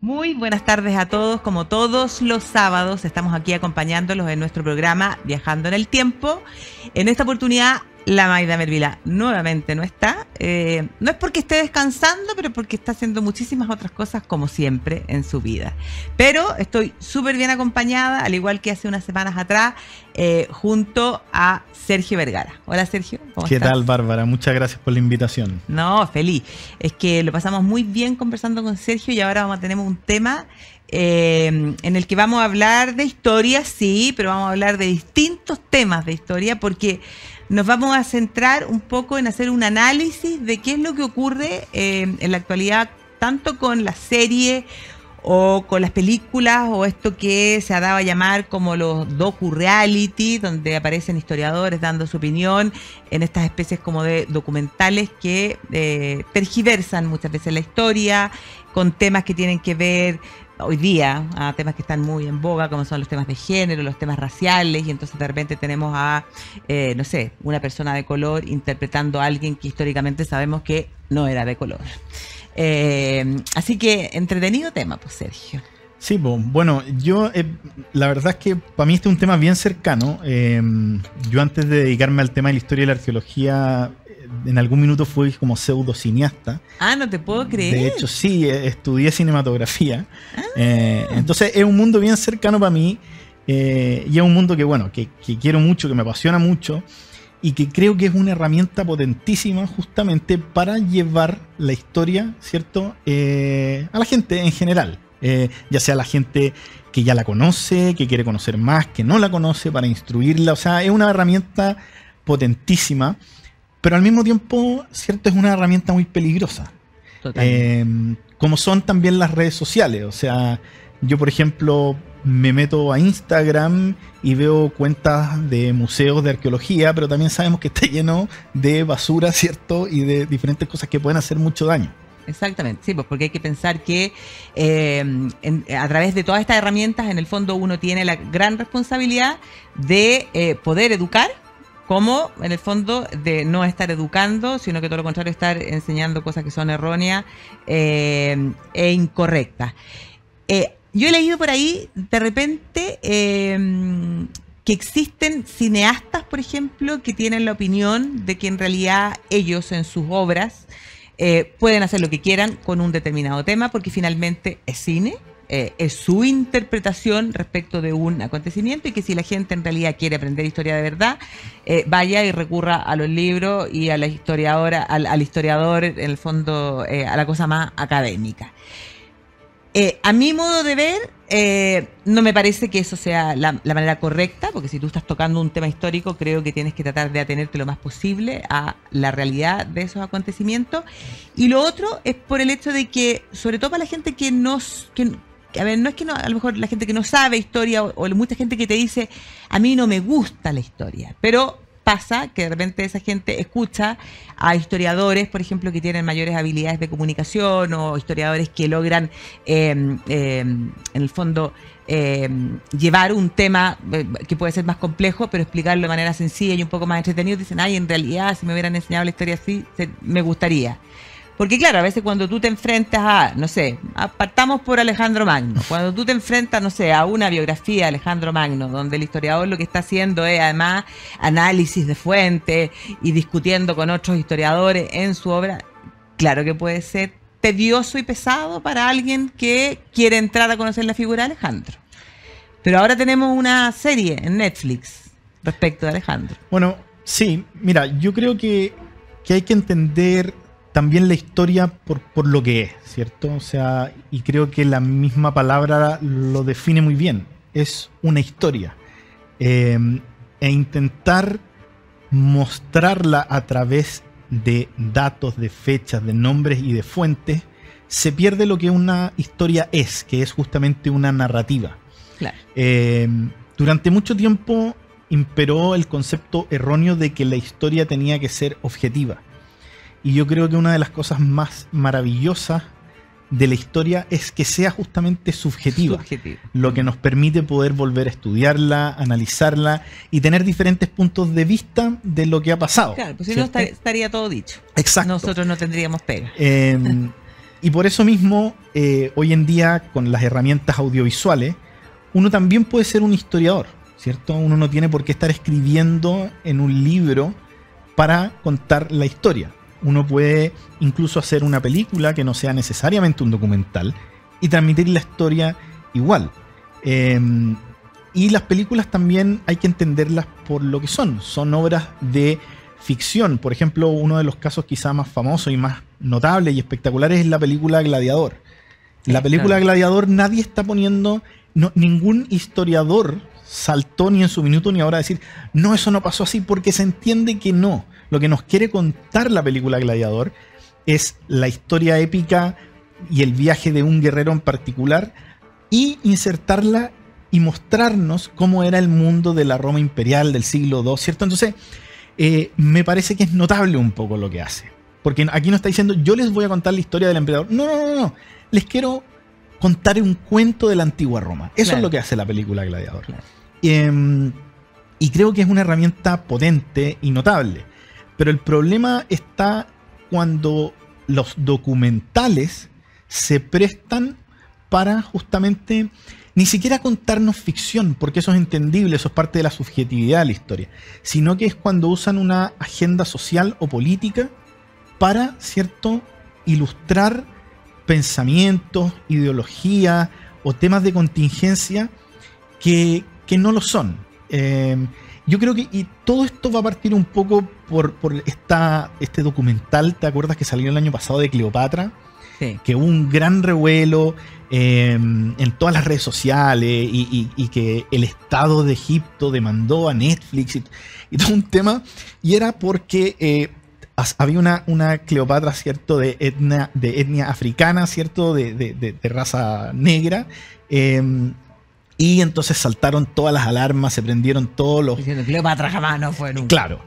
Muy buenas tardes a todos. Como todos los sábados, estamos aquí acompañándolos en nuestro programa Viajando en el Tiempo. En esta oportunidad, la Mayda Melvila nuevamente no está. No es porque esté descansando, pero porque está haciendo muchísimas otras cosas, como siempre, en su vida. Pero estoy súper bien acompañada, al igual que hace unas semanas atrás, junto a Sergio Vergara. Hola, Sergio. ¿Cómo estás? ¿Qué tal, Bárbara? Muchas gracias por la invitación. No, feliz. Es que lo pasamos muy bien conversando con Sergio y ahora tenemos un tema en el que vamos a hablar de historia, sí, pero vamos a hablar de distintos temas de historia porque nos vamos a centrar un poco en hacer un análisis de qué es lo que ocurre en la actualidad, tanto con la serie o con las películas o esto que se ha dado a llamar como los docu-reality, donde aparecen historiadores dando su opinión en estas especies como de documentales que tergiversan muchas veces la historia con temas que tienen que ver hoy día, a temas que están muy en boga, como son los temas de género, los temas raciales, y entonces de repente tenemos a, no sé, una persona de color interpretando a alguien que históricamente sabemos que no era de color. Así que entretenido tema, pues, Sergio. Sí, bueno, yo la verdad es que para mí este es un tema bien cercano. Yo antes de dedicarme al tema de la historia y la arqueología, en algún minuto fui como pseudocineasta. Ah, no te puedo creer. De hecho, sí, estudié cinematografía. Entonces es un mundo bien cercano para mí y es un mundo que, bueno, que quiero mucho, que me apasiona mucho. Y que creo que es una herramienta potentísima justamente para llevar la historia, ¿cierto? A la gente en general. Ya sea la gente que ya la conoce, que quiere conocer más, que no la conoce, para instruirla. O sea, es una herramienta potentísima, pero al mismo tiempo, ¿cierto? Es una herramienta muy peligrosa. Como son también las redes sociales. O sea, yo, por ejemplo, me meto a Instagram y veo cuentas de museos de arqueología, pero también sabemos que está lleno de basura, ¿cierto? Y de diferentes cosas que pueden hacer mucho daño. Exactamente, sí, pues porque hay que pensar que a través de todas estas herramientas, en el fondo uno tiene la gran responsabilidad de poder educar, como en el fondo de no estar educando, sino que todo lo contrario, estar enseñando cosas que son erróneas e incorrectas. Yo he leído por ahí, de repente, que existen cineastas, por ejemplo, que tienen la opinión de que en realidad ellos en sus obras pueden hacer lo que quieran con un determinado tema, porque finalmente es cine, es su interpretación respecto de un acontecimiento, y que si la gente en realidad quiere aprender historia de verdad, vaya y recurra a los libros y a la historiadora, al historiador, en el fondo, a la cosa más académica. A mi modo de ver, no me parece que eso sea la manera correcta, porque si tú estás tocando un tema histórico, creo que tienes que tratar de atenerte lo más posible a la realidad de esos acontecimientos. Y lo otro es por el hecho de que, sobre todo para la gente que a ver, no es que no, a lo mejor la gente que no sabe historia o mucha gente que te dice, a mí no me gusta la historia, pero pasa que de repente esa gente escucha a historiadores, por ejemplo, que tienen mayores habilidades de comunicación, o historiadores que logran, en el fondo, llevar un tema que puede ser más complejo, pero explicarlo de manera sencilla y un poco más entretenido. Dicen, ay, en realidad, si me hubieran enseñado la historia así, me gustaría. Porque claro, a veces cuando tú te enfrentas a, no sé, partamos por Alejandro Magno, cuando tú te enfrentas, no sé, a una biografía de Alejandro Magno, donde el historiador lo que está haciendo es además análisis de fuentes y discutiendo con otros historiadores en su obra, claro que puede ser tedioso y pesado para alguien que quiere entrar a conocer la figura de Alejandro. Pero ahora tenemos una serie en Netflix respecto de Alejandro. Bueno, sí, mira, yo creo que hay que entender también la historia por lo que es, ¿cierto? O sea, y creo que la misma palabra lo define muy bien. Es una historia. E intentar mostrarla a través de datos, de fechas, de nombres y de fuentes, se pierde lo que una historia es, que es justamente una narrativa. Claro. Durante mucho tiempo imperó el concepto erróneo de que la historia tenía que ser objetiva. Y yo creo que una de las cosas más maravillosas de la historia es que sea justamente subjetiva. Lo que nos permite poder volver a estudiarla, analizarla y tener diferentes puntos de vista de lo que ha pasado. Claro, pues si no estaría todo dicho. Exacto. Nosotros no tendríamos pega. Y por eso mismo, hoy en día, con las herramientas audiovisuales, uno también puede ser un historiador, ¿cierto? Uno no tiene por qué estar escribiendo en un libro para contar la historia. Uno puede incluso hacer una película que no sea necesariamente un documental y transmitir la historia igual. Y las películas también hay que entenderlas por lo que son. Son obras de ficción. Por ejemplo, uno de los casos quizá más famosos y más notables y espectaculares es la película Gladiador. La película Gladiador, nadie está poniendo, ningún historiador saltó ni en su minuto ni ahora a decir, no, eso no pasó así, porque se entiende que no. Lo que nos quiere contar la película Gladiador es la historia épica y el viaje de un guerrero en particular, y insertarla y mostrarnos cómo era el mundo de la Roma imperial del siglo II, ¿cierto? Entonces, me parece que es notable un poco lo que hace. Porque aquí no está diciendo, yo les voy a contar la historia del emperador. No. Les quiero contar un cuento de la antigua Roma. Eso es lo que hace la película Gladiador. Claro. Y creo que es una herramienta potente y notable. Pero el problema está cuando los documentales se prestan para justamente ni siquiera contarnos ficción, porque eso es entendible, eso es parte de la subjetividad de la historia, sino que es cuando usan una agenda social o política para, ¿cierto?, ilustrar pensamientos, ideologías o temas de contingencia que no lo son. Yo creo que y todo esto va a partir un poco por este documental, ¿te acuerdas que salió el año pasado de Cleopatra? Sí. Que hubo un gran revuelo en todas las redes sociales y que el Estado de Egipto demandó a Netflix y todo un tema, y era porque había una Cleopatra, ¿cierto?, de etnia africana, ¿cierto?, de raza negra, y entonces saltaron todas las alarmas, se prendieron todos los... Diciendo Cleopatra jamás no fue nunca. Claro.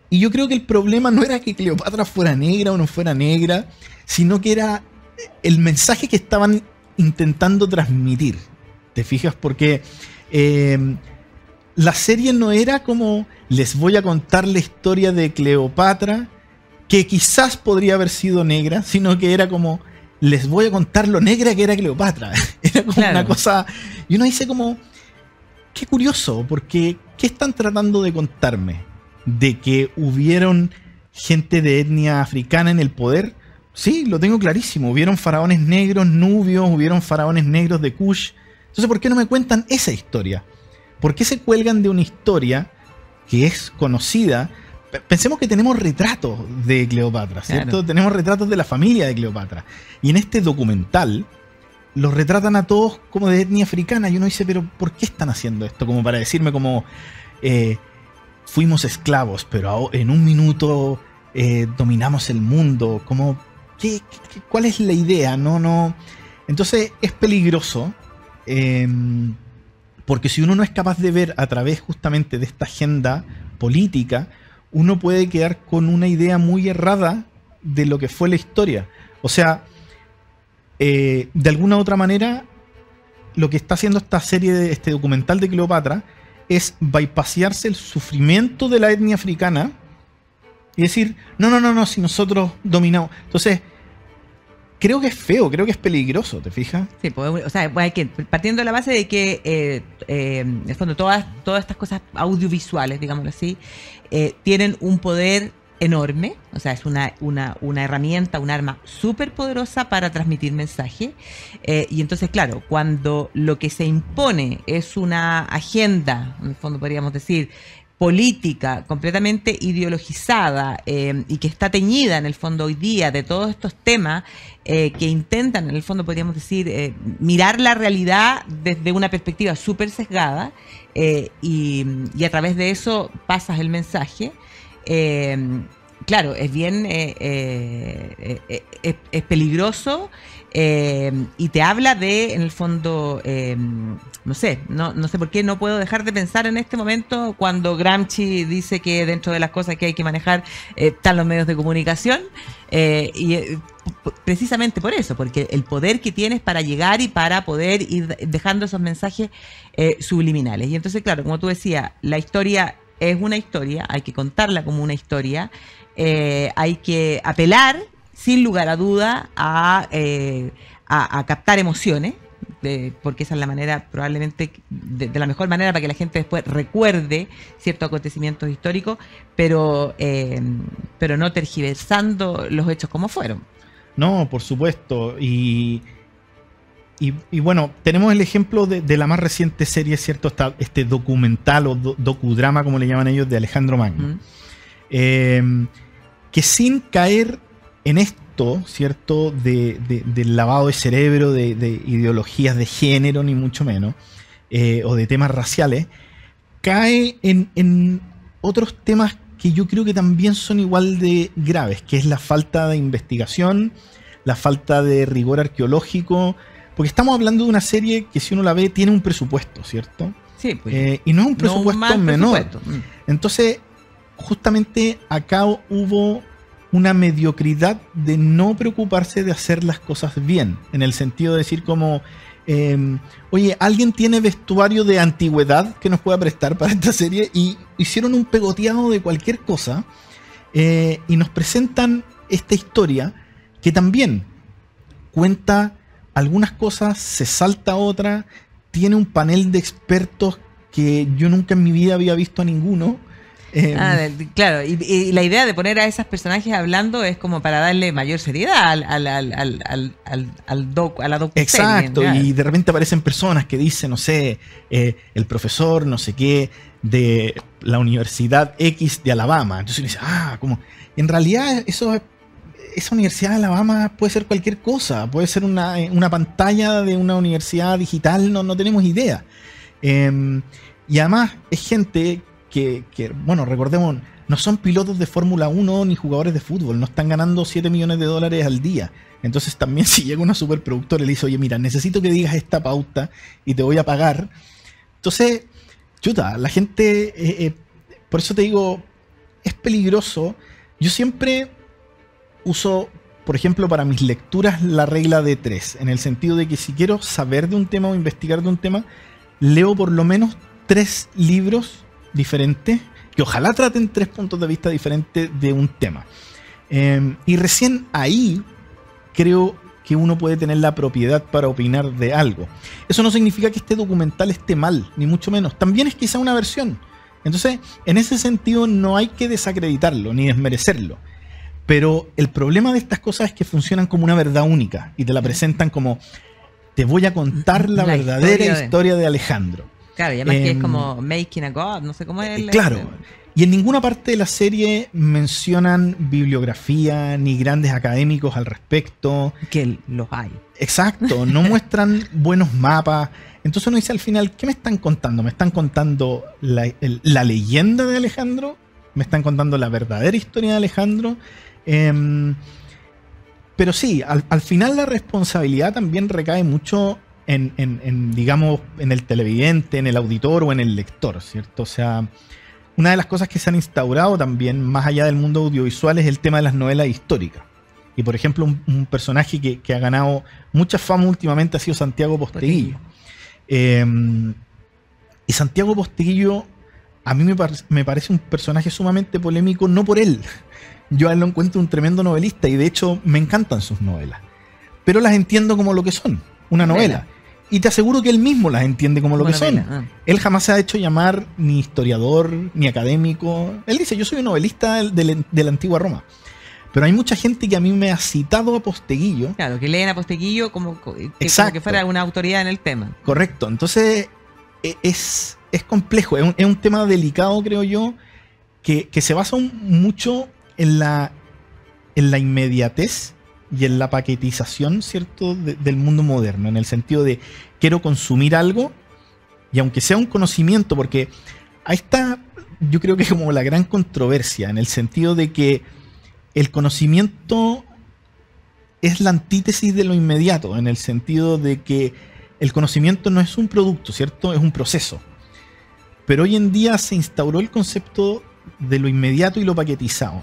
Y yo creo que el problema no era que Cleopatra fuera negra o no fuera negra, sino que era el mensaje que estaban intentando transmitir. ¿Te fijas? Porque la serie no era como les voy a contar la historia de Cleopatra, que quizás podría haber sido negra, sino que era como les voy a contar lo negra que era Cleopatra. Era como una cosa... Y uno dice como, qué curioso, porque ¿qué están tratando de contarme? ¿De que hubieron gente de etnia africana en el poder? Sí, lo tengo clarísimo. Hubieron faraones negros nubios, hubieron faraones negros de Kush. Entonces, ¿por qué no me cuentan esa historia? ¿Por qué se cuelgan de una historia que es conocida? Pensemos que tenemos retratos de Cleopatra, ¿cierto? Claro. Tenemos retratos de la familia de Cleopatra. Y en este documental los retratan a todos como de etnia africana. Y uno dice, pero ¿por qué están haciendo esto? Como para decirme como... fuimos esclavos, pero en un minuto dominamos el mundo. Como, ¿cuál es la idea? No. Entonces es peligroso, porque si uno no es capaz de ver a través justamente de esta agenda política, uno puede quedar con una idea muy errada de lo que fue la historia. O sea, de alguna u otra manera, lo que está haciendo esta serie, este documental de Cleopatra, es bypasearse el sufrimiento de la etnia africana y decir, no, si nosotros dominamos. Entonces, creo que es feo, creo que es peligroso, ¿te fijas? Sí, pues, o sea, hay que, partiendo de la base de que, en el fondo, todas estas cosas audiovisuales, digámoslo así, tienen un poder enorme, o sea, es una herramienta, un arma súper poderosa para transmitir mensaje. Y entonces, claro, cuando lo que se impone es una agenda, en el fondo podríamos decir, política completamente ideologizada y que está teñida en el fondo hoy día de todos estos temas que intentan, en el fondo podríamos decir, mirar la realidad desde una perspectiva súper sesgada y a través de eso pasas el mensaje. Claro, es bien es peligroso y te habla de, en el fondo, no sé por qué no puedo dejar de pensar en este momento cuando Gramsci dice que dentro de las cosas que hay que manejar están los medios de comunicación precisamente por eso, porque el poder que tienes para llegar y para poder ir dejando esos mensajes subliminales. Y entonces, claro, como tú decías, la historia es una historia, hay que contarla como una historia, hay que apelar sin lugar a duda a captar emociones, porque esa es la manera, probablemente, de la mejor manera para que la gente después recuerde ciertos acontecimientos históricos, pero no tergiversando los hechos como fueron. No, por supuesto. Y bueno, tenemos el ejemplo de la más reciente serie, ¿cierto? Este documental o docudrama, como le llaman ellos, de Alejandro Magno. Que sin caer en esto, ¿cierto? Del lavado de cerebro, de ideologías de género, ni mucho menos, o de temas raciales, cae en otros temas que yo creo que también son igual de graves, que es la falta de investigación, la falta de rigor arqueológico, porque estamos hablando de una serie que, si uno la ve, tiene un presupuesto, ¿cierto? Sí, pues, y no es un presupuesto menor. Presupuesto. Entonces, justamente acá hubo una mediocridad de no preocuparse de hacer las cosas bien, en el sentido de decir como, oye, ¿alguien tiene vestuario de antigüedad que nos pueda prestar para esta serie? Y hicieron un pegoteado de cualquier cosa, y nos presentan esta historia que también cuenta algunas cosas, se salta otra, tiene un panel de expertos que yo nunca en mi vida había visto a ninguno. Claro, y la idea de poner a esos personajes hablando es como para darle mayor seriedad a la docu. Exacto, y de repente aparecen personas que dicen, no sé, el profesor no sé qué de la Universidad X de Alabama. Entonces uno dice, como en realidad esa Universidad de Alabama puede ser cualquier cosa, puede ser una pantalla de una universidad digital, no tenemos idea. Y además es gente que, bueno, recordemos, no son pilotos de Fórmula 1 ni jugadores de fútbol, no están ganando $7 millones al día. Entonces también, si llega una superproductora y le dice, oye, mira, necesito que digas esta pauta y te voy a pagar. Entonces, chuta, la gente, por eso te digo, es peligroso. Yo siempre uso, por ejemplo, para mis lecturas, la regla de 3, en el sentido de que si quiero saber de un tema o investigar de un tema, leo por lo menos 3 libros diferentes, que ojalá traten 3 puntos de vista diferentes de un tema. Y recién ahí creo que uno puede tener la propiedad para opinar de algo. Eso no significa que este documental esté mal, ni mucho menos. También es quizá una versión. Entonces, en ese sentido, no hay que desacreditarlo ni desmerecerlo. Pero el problema de estas cosas es que funcionan como una verdad única y te la presentan como, te voy a contar la verdadera historia de Alejandro. Claro, y además que es como Making a God, no sé cómo es. Claro, y en ninguna parte de la serie mencionan bibliografía ni grandes académicos al respecto. Que los hay. Exacto, no muestran buenos mapas. Entonces uno dice al final, ¿qué me están contando? ¿Me están contando la leyenda de Alejandro? ¿Me están contando la verdadera historia de Alejandro? Pero sí, al final la responsabilidad también recae mucho digamos, en el televidente, en el auditor o en el lector, ¿cierto? O sea, una de las cosas que se han instaurado también, más allá del mundo audiovisual, es el tema de las novelas históricas. Y por ejemplo, un personaje que ha ganado mucha fama últimamente ha sido Santiago Posteguillo. Y Santiago Posteguillo a mí me parece un personaje sumamente polémico, no por él. Yo a él lo encuentro un tremendo novelista y de hecho me encantan sus novelas. Pero las entiendo como lo que son, una novela. Y te aseguro que él mismo las entiende como lo que son. Él jamás se ha hecho llamar ni historiador, ni académico. Él dice, yo soy un novelista de la antigua Roma. Pero hay mucha gente que a mí me ha citado a Posteguillo. Claro, que leen a Posteguillo como que fuera una autoridad en el tema. Correcto. Entonces es complejo. Es un tema delicado, creo yo, que se basa mucho en la inmediatez y en la paquetización, ¿cierto?, del mundo moderno, en el sentido de quiero consumir algo y aunque sea un conocimiento, porque ahí está, yo creo que es como la gran controversia, en el sentido de que el conocimiento es la antítesis de lo inmediato, en el sentido de que el conocimiento no es un producto, ¿cierto?, es un proceso. Pero hoy en día se instauró el concepto de lo inmediato y lo paquetizado.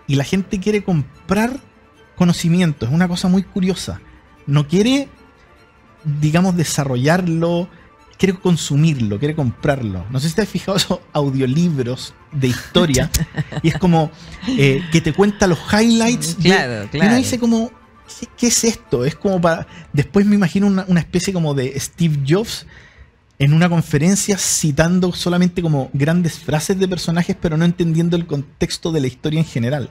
Y la gente quiere comprar conocimiento, es una cosa muy curiosa. No quiere, digamos, desarrollarlo, quiere consumirlo, quiere comprarlo. No sé si te has fijado esos audiolibros de historia y es como que te cuenta los highlights. Claro. Y uno dice como, ¿qué es esto? Es como para... Después me imagino una especie como de Steve Jobs en una conferencia citando solamente como grandes frases de personajes, pero no entendiendo el contexto de la historia en general.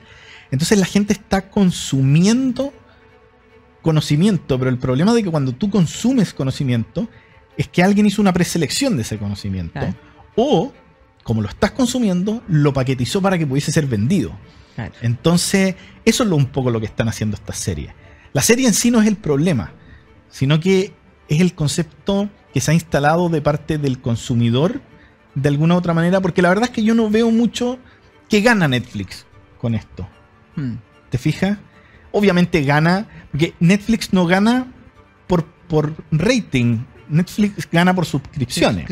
Entonces la gente está consumiendo conocimiento, pero el problema de que cuando tú consumes conocimiento es que alguien hizo una preselección de ese conocimiento, o, como lo estás consumiendo, lo paquetizó para que pudiese ser vendido. Entonces, eso es un poco lo que están haciendo estas series. La serie en sí no es el problema, sino que es el concepto que se ha instalado de parte del consumidor de alguna u otra manera, porque la verdad es que yo no veo mucho que gana Netflix con esto. ¿Te fijas? Obviamente gana, porque Netflix no gana por rating, Netflix gana por suscripciones.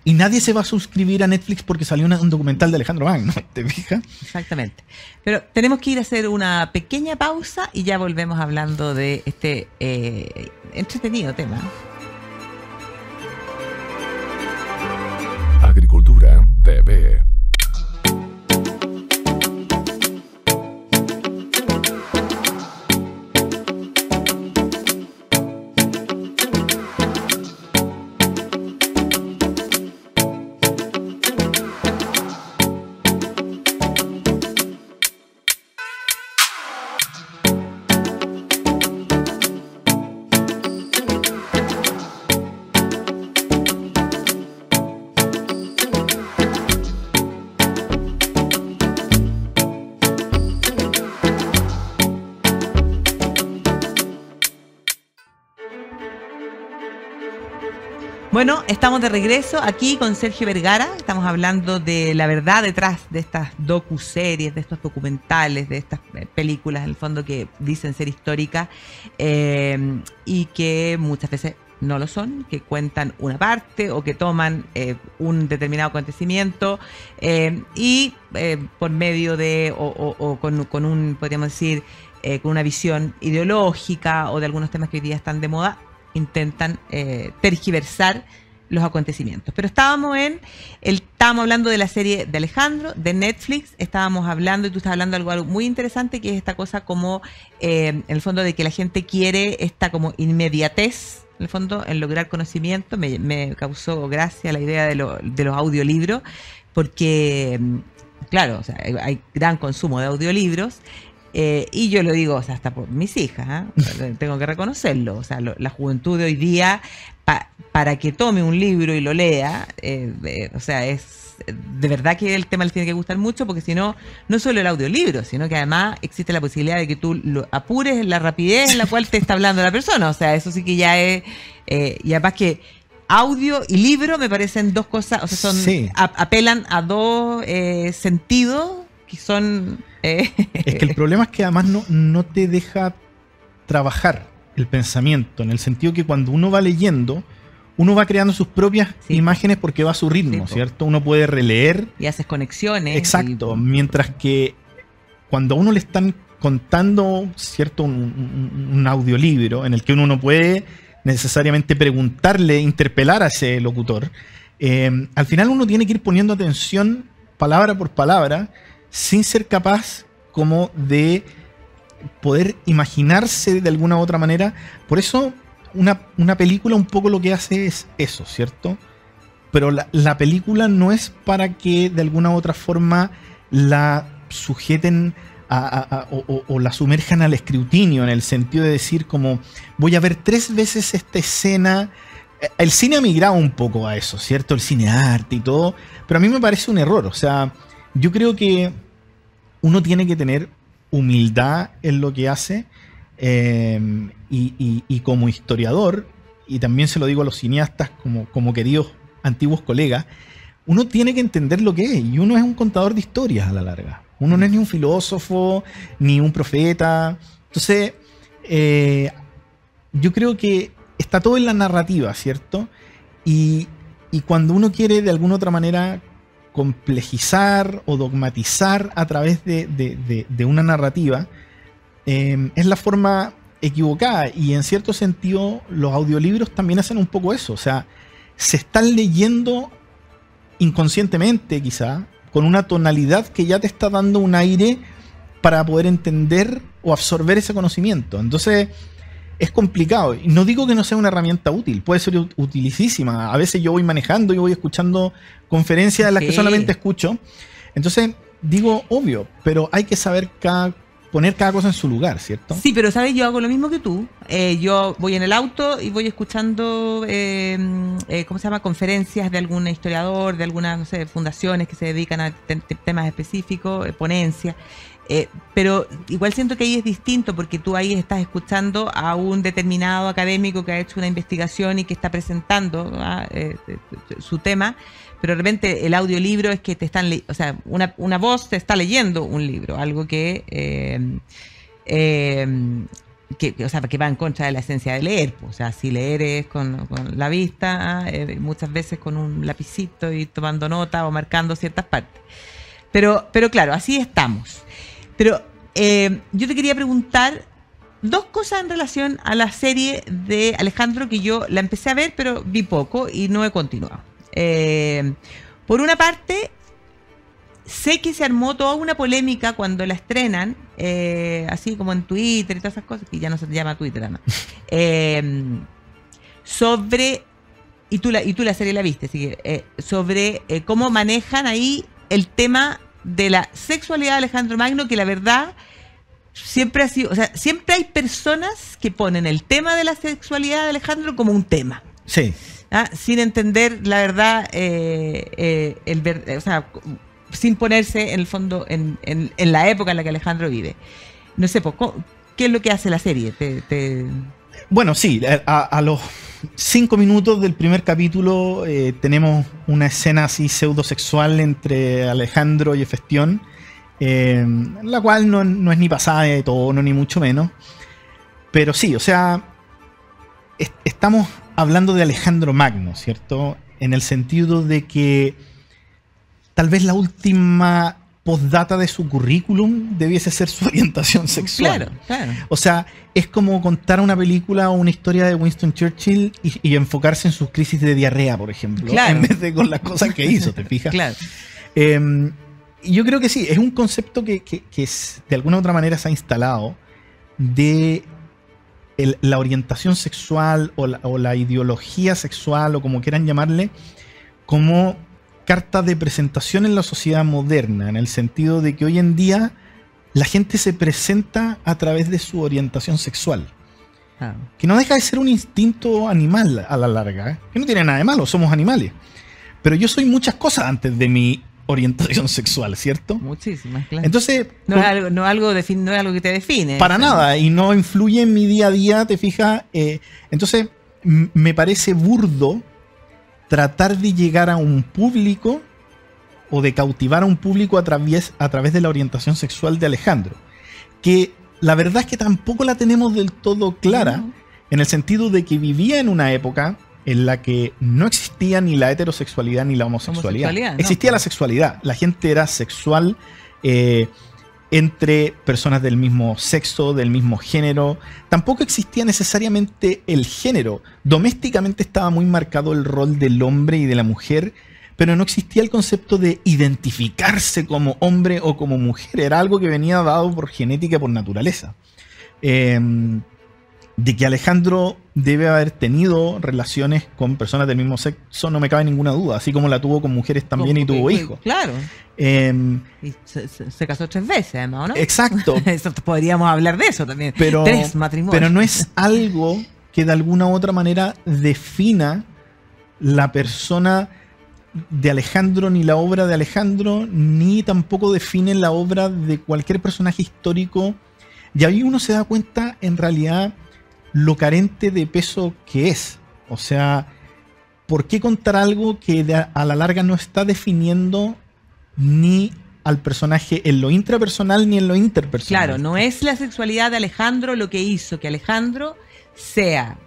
Y nadie se va a suscribir a Netflix porque salió un documental de Alejandro Magno, ¿te fijas? Exactamente. Pero tenemos que ir a hacer una pequeña pausa y ya volvemos hablando de este entretenido tema. Agricultura TV. Bueno, estamos de regreso aquí con Sergio Vergara. Estamos hablando de la verdad detrás de estas docuseries, de estos documentales, de estas películas, en el fondo, que dicen ser históricas y que muchas veces no lo son, que cuentan una parte o que toman un determinado acontecimiento y por medio de, o con un, podríamos decir, con una visión ideológica o de algunos temas que hoy día están de moda, intentan tergiversar los acontecimientos. Pero estábamos hablando de la serie de Alejandro, de Netflix, estábamos hablando, y tú estás hablando de algo muy interesante, que es esta cosa como, en el fondo, de que la gente quiere esta como inmediatez, en el fondo, en lograr conocimiento. Me causó gracia la idea de los audiolibros, porque, claro, o sea, hay gran consumo de audiolibros. Y yo lo digo, o sea, hasta por mis hijas, tengo que reconocerlo. O sea, la juventud de hoy día, para que tome un libro y lo lea, o sea, es de verdad que el tema les tiene que gustar mucho, porque si no, no solo el audiolibro, sino que además existe la posibilidad de que tú lo apures en la rapidez en la cual te está hablando la persona. O sea, eso sí que ya es... y además que audio y libro me parecen dos cosas, o sea, son apelan a dos sentidos que son... Es que el problema es que además no te deja trabajar el pensamiento, en el sentido que cuando uno va leyendo, uno va creando sus propias imágenes porque va a su ritmo, ¿cierto? Uno puede releer. Y haces conexiones. Exacto, mientras que cuando a uno le están contando, ¿cierto? Un audiolibro en el que uno no puede necesariamente preguntarle, interpelar a ese locutor, al final uno tiene que ir poniendo atención palabra por palabra, sin ser capaz como de poder imaginarse de alguna u otra manera. Por eso una película un poco lo que hace es eso, ¿cierto? Pero la película no es para que de alguna u otra forma la sujeten o la sumerjan al escrutinio, en el sentido de decir como, voy a ver 3 veces esta escena. El cine ha migrado un poco a eso, ¿cierto? El cine arte y todo, pero a mí me parece un error. O sea, yo creo que uno tiene que tener humildad en lo que hace, y como historiador, y también se lo digo a los cineastas como queridos antiguos colegas, uno tiene que entender lo que es, y uno es un contador de historias a la larga. Uno no es ni un filósofo, ni un profeta. Entonces, yo creo que está todo en la narrativa, ¿cierto? Y cuando uno quiere de alguna otra manera complejizar o dogmatizar a través de una narrativa, es la forma equivocada. Y en cierto sentido los audiolibros también hacen un poco eso. O sea, se están leyendo inconscientemente quizá, con una tonalidad que ya te está dando un aire para poder entender o absorber ese conocimiento. Entonces es complicado. Y no digo que no sea una herramienta útil, puede ser utilísima. A veces yo voy manejando y voy escuchando conferencias de las que solamente escucho. Entonces digo, obvio, pero hay que saber poner cada cosa en su lugar, ¿cierto? Sí, pero sabes, yo hago lo mismo que tú. Yo voy en el auto y voy escuchando, ¿cómo se llama? Conferencias de algún historiador, de algunas, no sé, fundaciones que se dedican a temas específicos, ponencias. Pero igual siento que ahí es distinto, porque tú ahí estás escuchando a un determinado académico que ha hecho una investigación y que está presentando su tema. Pero de repente el audiolibro es que te están, o sea, una voz te está leyendo un libro, algo que o sea, que va en contra de la esencia de leer. O sea, si leer es con la vista, muchas veces con un lapicito y tomando nota o marcando ciertas partes. Pero claro, así estamos. Pero yo te quería preguntar dos cosas en relación a la serie de Alejandro, que yo la empecé a ver, pero vi poco y no he continuado. Por una parte, sé que se armó toda una polémica cuando la estrenan, así como en Twitter y todas esas cosas, que ya no se llama Twitter, ¿no? Sobre, y tú la serie la viste, así que, sobre cómo manejan ahí el tema de la sexualidad de Alejandro Magno, que la verdad siempre ha sido, o sea, siempre hay personas que ponen el tema de la sexualidad de Alejandro como un tema. Sí. Sin entender la verdad, o sea, sin ponerse en el fondo en la época en la que Alejandro vive. No sé, ¿qué es lo que hace la serie? Bueno, sí, a los 5 minutos del primer capítulo tenemos una escena así pseudosexual entre Alejandro y Hefestión, la cual no es ni pasada de tono, ni mucho menos. Pero sí, o sea, estamos hablando de Alejandro Magno, ¿cierto? En el sentido de que tal vez la última postdata de su currículum debiese ser su orientación sexual. Claro, claro. O sea, es como contar una película o una historia de Winston Churchill y enfocarse en sus crisis de diarrea, por ejemplo, claro, en vez de con las cosas que hizo, ¿te fijas? Claro. Yo creo que sí, es un concepto que de alguna u otra manera se ha instalado de la orientación sexual o la ideología sexual, o como quieran llamarle, como carta de presentación en la sociedad moderna, en el sentido de que hoy en día la gente se presenta a través de su orientación sexual, que no deja de ser un instinto animal a la larga, que no tiene nada de malo, somos animales, pero yo soy muchas cosas antes de mi orientación sexual, ¿cierto? Muchísimas, claro. Entonces, no es algo que te define. Para nada, y no influye en mi día a día, ¿te fijas? Entonces, me parece burdo tratar de llegar a un público o de cautivar a un público a través de la orientación sexual de Alejandro, que la verdad es que tampoco la tenemos del todo clara, en el sentido de que vivía en una época en la que no existía ni la heterosexualidad ni la homosexualidad. Existía la sexualidad. La gente era sexual entre personas del mismo sexo, del mismo género. Tampoco existía necesariamente el género. Domésticamente estaba muy marcado el rol del hombre y de la mujer, pero no existía el concepto de identificarse como hombre o como mujer. Era algo que venía dado por genética, por naturaleza. De que Alejandro debe haber tenido relaciones con personas del mismo sexo, no me cabe ninguna duda, así como la tuvo con mujeres también y tuvo hijos. Claro. Y se casó 3 veces, además, ¿no? Exacto. Podríamos hablar de eso también. 3 matrimonios. Pero no es algo que de alguna u otra manera defina la persona de Alejandro, ni la obra de Alejandro, ni tampoco define la obra de cualquier personaje histórico. Y ahí uno se da cuenta, en realidad, lo carente de peso que es. O sea, ¿por qué contar algo que a la larga no está definiendo ni al personaje en lo intrapersonal ni en lo interpersonal? Claro, no es la sexualidad de Alejandro lo que hizo que Alejandro sea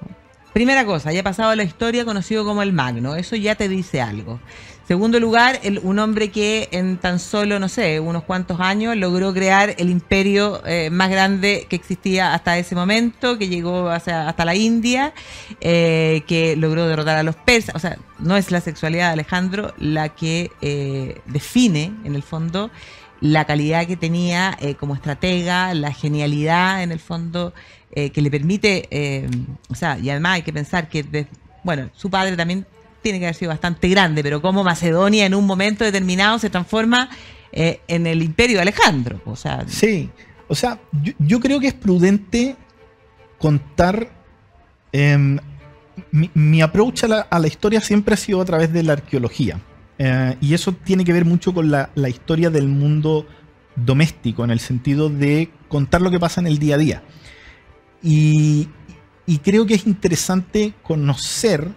Primera cosa, ya ha pasado a la historia conocido como el Magno, eso ya te dice algo. Segundo lugar, un hombre que en tan solo, no sé, unos cuantos años logró crear el imperio más grande que existía hasta ese momento, que llegó hasta la India, que logró derrotar a los persas. O sea, no es la sexualidad de Alejandro la que define, en el fondo, la calidad que tenía como estratega, la genialidad, en el fondo, que le permite, o sea, y además hay que pensar que, bueno, su padre también tiene que haber sido bastante grande, pero como Macedonia en un momento determinado se transforma en el imperio de Alejandro. O sea, sí, o sea, yo creo que es prudente contar. Mi approach a la historia siempre ha sido a través de la arqueología. Y eso tiene que ver mucho con la historia del mundo doméstico, en el sentido de contar lo que pasa en el día a día. Y creo que es interesante conocer,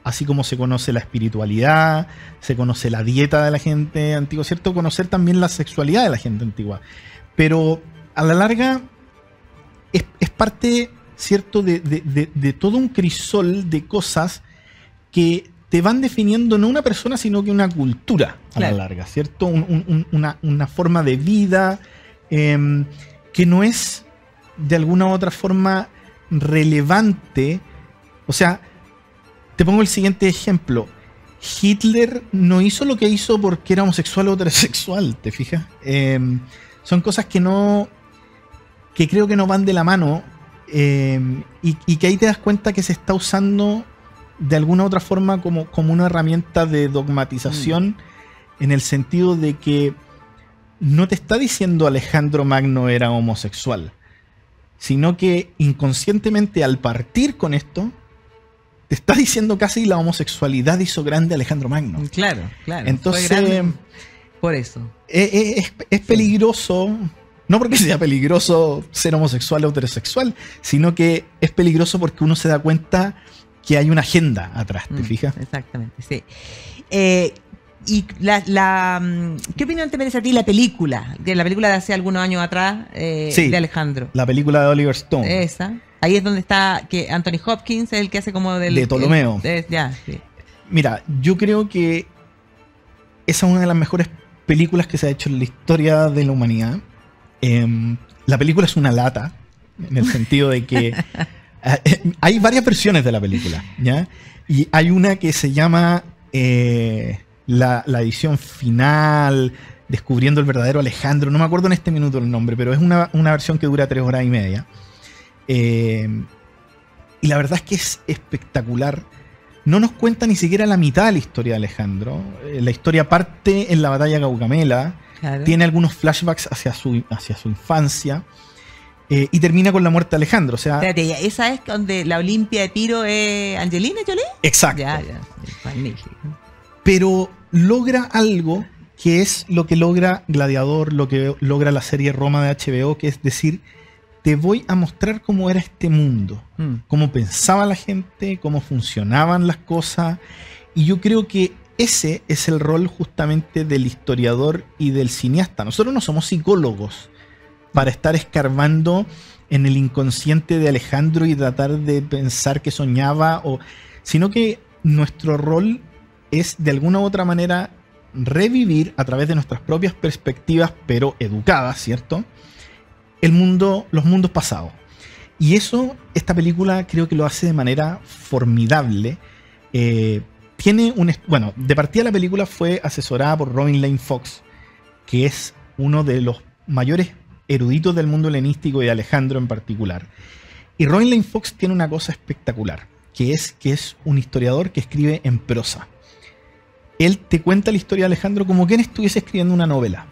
así como se conoce la espiritualidad, se conoce la dieta de la gente antigua, ¿cierto? Conocer también la sexualidad de la gente antigua. Pero a la larga es parte, ¿cierto?, de todo un crisol de cosas que te van definiendo no una persona, sino que una cultura a la larga, ¿cierto? Una forma de vida que no es de alguna u otra forma relevante. O sea, te pongo el siguiente ejemplo. Hitler no hizo lo que hizo porque era homosexual o heterosexual, ¿te fijas? Son cosas que creo que no van de la mano, y que ahí te das cuenta que se está usando de alguna u otra forma como una herramienta de dogmatización, en el sentido de que no te está diciendo Alejandro Magno era homosexual, sino que inconscientemente, al partir con esto, te está diciendo casi la homosexualidad hizo grande a Alejandro Magno. Claro. Entonces, por eso. Es peligroso, no porque sea peligroso ser homosexual o heterosexual, sino que es peligroso porque uno se da cuenta que hay una agenda atrás, ¿te fijas? Exactamente, sí. ¿Y qué opinión te merece a ti la película? La película de hace algunos años atrás, sí, de Alejandro. La película de Oliver Stone. Esa. Ahí es donde está que Anthony Hopkins es el que hace como de Ptolomeo. Sí. Mira, yo creo que esa es una de las mejores películas que se ha hecho en la historia de la humanidad. La película es una lata, en el sentido de que hay varias versiones de la película, ¿ya? Y hay una que se llama la edición final, descubriendo el verdadero Alejandro. No me acuerdo en este minuto el nombre, pero es una versión que dura 3 horas y media. Y la verdad es que es espectacular. No nos cuenta ni siquiera la mitad de la historia de Alejandro. La historia parte en la batalla de Gaugamela. Claro. Tiene algunos flashbacks hacia su infancia. Y termina con la muerte de Alejandro. O sea, espérate, ¿esa es donde la Olimpia de tiro es Angelina Jolie? Exacto. Ya, magnífico. Pero logra algo que es lo que logra Gladiador, lo que logra la serie Roma de HBO, que es decir, te voy a mostrar cómo era este mundo, cómo pensaba la gente, cómo funcionaban las cosas. Y yo creo que ese es el rol justamente del historiador y del cineasta. Nosotros no somos psicólogos para estar escarbando en el inconsciente de Alejandro y tratar de pensar que soñaba, sino que nuestro rol es de alguna u otra manera revivir a través de nuestras propias perspectivas, pero educadas, ¿cierto?, los mundos pasados. Y eso, esta película creo que lo hace de manera formidable. Bueno, de partida la película fue asesorada por Robin Lane Fox, que es uno de los mayores eruditos del mundo helenístico y de Alejandro en particular. Y Robin Lane Fox tiene una cosa espectacular, que es un historiador que escribe en prosa. Él te cuenta la historia de Alejandro como quien estuviese escribiendo una novela.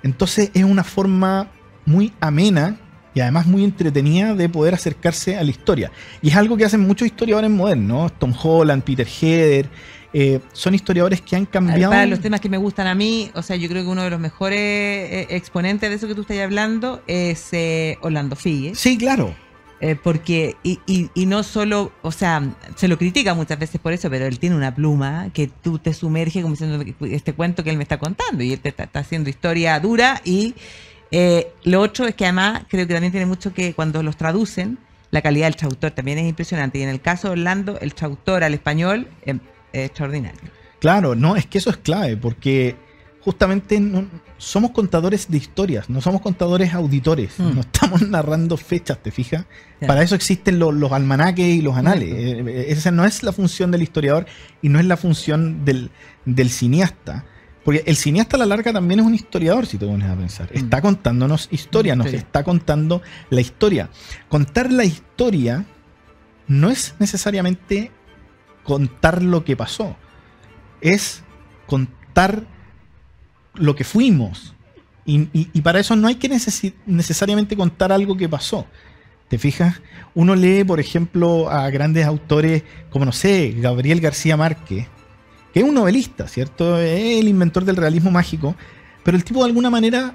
Entonces es una forma muy amena y además muy entretenida de poder acercarse a la historia. Y es algo que hacen muchos historiadores modernos, Tom Holland, Peter Heather. Son historiadores que han cambiado. Para los temas que me gustan a mí, o sea, yo creo que uno de los mejores exponentes de eso que tú estás hablando es Orlando Figes. Sí, claro. Porque, y no solo, o sea, se lo critica muchas veces por eso, pero él tiene una pluma que tú te sumerges como diciendo este cuento que él me está contando, y él te está haciendo historia dura. Y lo otro es que además creo que también tiene mucho que cuando los traducen, la calidad del traductor también es impresionante. Y en el caso de Orlando, el traductor al español es extraordinario. Claro, no, es que eso es clave, porque justamente somos contadores de historias, no somos contadores auditores, no estamos narrando fechas, ¿te fijas? Ya. Para eso existen los almanaques y los anales. Esa no es la función del historiador y no es la función del cineasta. Porque el cineasta a la larga también es un historiador, si te pones a pensar. Está contándonos historia, nos está contando la historia. Contar la historia no es necesariamente contar lo que pasó, es contar lo que fuimos. Y para eso no hay que necesariamente contar algo que pasó. ¿Te fijas? Uno lee, por ejemplo, a grandes autores como, no sé, Gabriel García Márquez, que es un novelista, ¿cierto? Es el inventor del realismo mágico, pero el tipo de alguna manera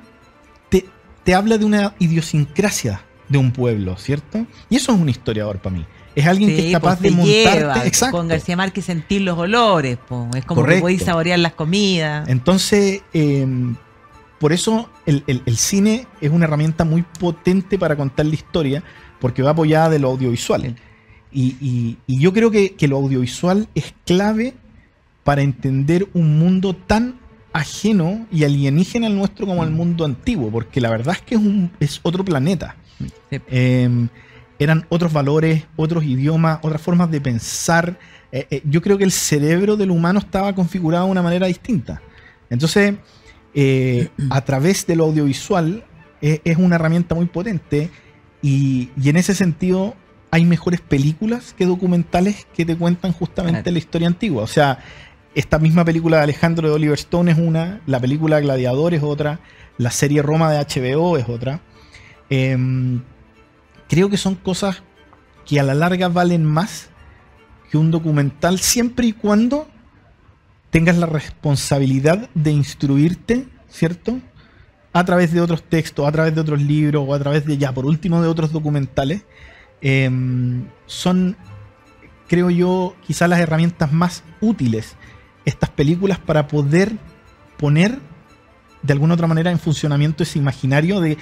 te habla de una idiosincrasia de un pueblo, ¿cierto? Y eso es un historiador para mí. Es alguien que es capaz de montarte. Exacto. Con García Márquez sentir los olores, po. Es como Correcto. que podéis saborear las comidas. Entonces, por eso el cine es una herramienta muy potente para contar la historia, porque va apoyada de lo audiovisual. Y yo creo que lo audiovisual es clave para entender un mundo tan ajeno y alienígena al nuestro como el mundo antiguo, porque la verdad es que es otro planeta. Sí. Eran otros valores, otros idiomas, otras formas de pensar. Yo creo que el cerebro del humano estaba configurado de una manera distinta. Entonces, a través de lo audiovisual es una herramienta muy potente y en ese sentido hay mejores películas que documentales que te cuentan justamente la historia antigua. O sea, esta misma película de Alejandro de Oliver Stone es una, la película Gladiador es otra, la serie Roma de HBO es otra. Creo que son cosas que a la larga valen más que un documental, siempre y cuando tengas la responsabilidad de instruirte, ¿cierto? A través de otros textos, a través de otros libros o a través de, ya por último, de otros documentales. Son, creo yo, quizás las herramientas más útiles, estas películas, para poder poner de alguna otra manera en funcionamiento ese imaginario de...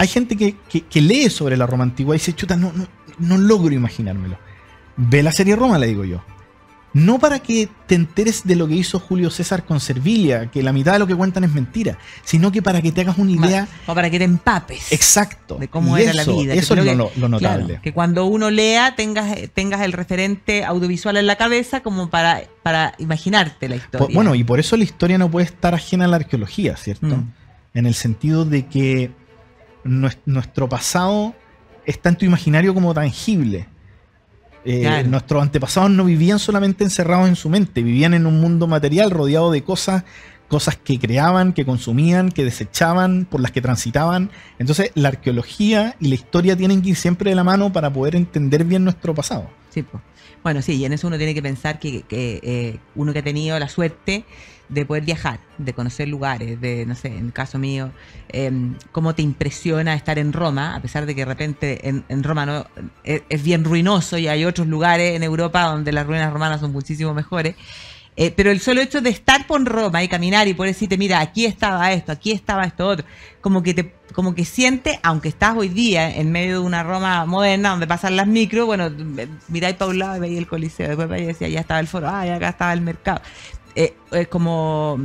Hay gente que lee sobre la Roma antigua y dice, chuta, no logro imaginármelo. Ve la serie Roma, le digo yo. No para que te enteres de lo que hizo Julio César con Servilia, que la mitad de lo que cuentan es mentira, sino que para que te hagas una idea... O para que te empapes. Exacto. De cómo era la vida. Eso es lo notable. Claro, que cuando uno lea tengas el referente audiovisual en la cabeza como para imaginarte la historia. Bueno, y por eso la historia no puede estar ajena a la arqueología, ¿cierto? En el sentido de que nuestro pasado está en tu imaginario como tangible. Claro. Nuestros antepasados no vivían solamente encerrados en su mente, vivían en un mundo material rodeado de cosas que creaban, que consumían, que desechaban, por las que transitaban. Entonces la arqueología y la historia tienen que ir siempre de la mano para poder entender bien nuestro pasado. Sí, pues. Bueno, sí, y en eso uno tiene que pensar que uno que ha tenido la suerte de poder viajar, de conocer lugares, de, no sé, en el caso mío, cómo te impresiona estar en Roma, a pesar de que de repente en Roma no es bien ruinoso y hay otros lugares en Europa donde las ruinas romanas son muchísimo mejores. Pero el solo hecho de estar por Roma y caminar y poder decirte, mira, aquí estaba esto otro, como que siente, aunque estás hoy día en medio de una Roma moderna donde pasan las micros, bueno, miráis para un lado y veis el Coliseo, después veis y decía, ya estaba el foro, y acá estaba el mercado. Es como